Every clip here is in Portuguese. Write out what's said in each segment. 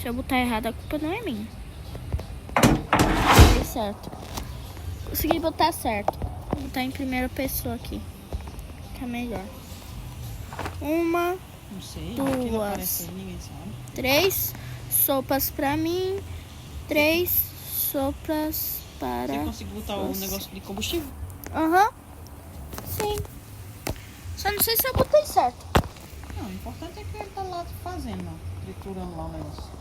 Se eu botar errado, a culpa não é minha. Dei certo. Consegui botar certo. Vou botar em primeira pessoa aqui. Que é melhor. Uma, Não sei, aqui não duas, aparece aí, ninguém sabe. 3 sopas pra mim. 3 sopas para... Você conseguiu botar o negócio de combustível? Aham. Sim. Só não sei se eu botei certo. Não, o importante é que ele tá lá fazendo, ó, triturando lá o negócio.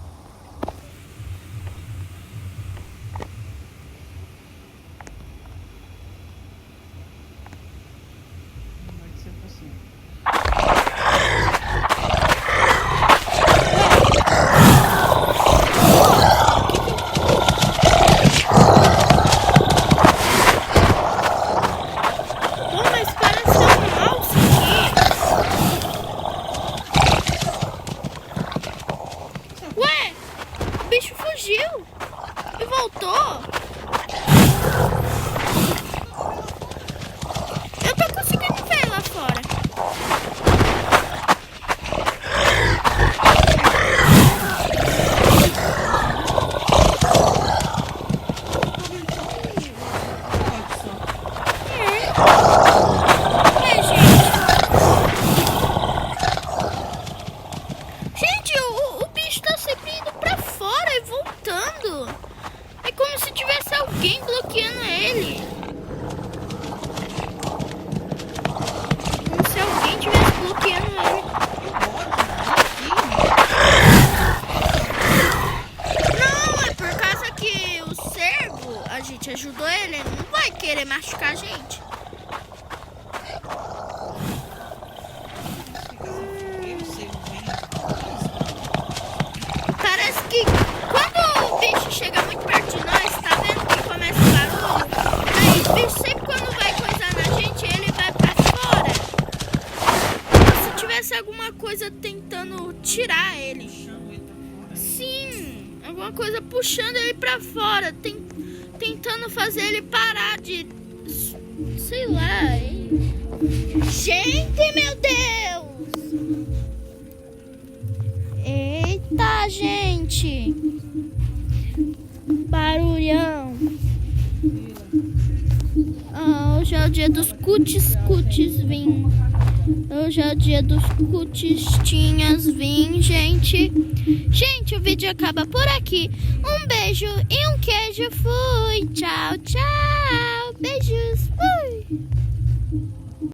Vai ser assim. Pô, mas parece um alce aqui. Ué, o bicho fugiu e voltou. Eu tô conseguindo ver lá fora. É, gente, o bicho tá sempre indo pra fora e voltando. É como se tivesse alguém bloqueando ele. Como se alguém tivesse bloqueando ele. Não, é por causa que o cervo, a gente ajudou ele não vai querer machucar a gente. Parece que quando o bicho chega muito perto de nós, tá vendo que começa o barulho? Aí o bicho sempre quando vai coisar na gente, ele vai pra fora. Como se tivesse alguma coisa tentando tirar ele. Sim, alguma coisa puxando ele pra fora, tentando fazer ele parar de... sei lá. Gente, meu Deus! Eita, gente! Barulhão! Ah, hoje é o dia dos cutis vim. Hoje é o dia dos cutistinhas vim, gente. Gente, o vídeo acaba por aqui. Um beijo e um queijo. Fui! Tchau, tchau! Beijos! Fui!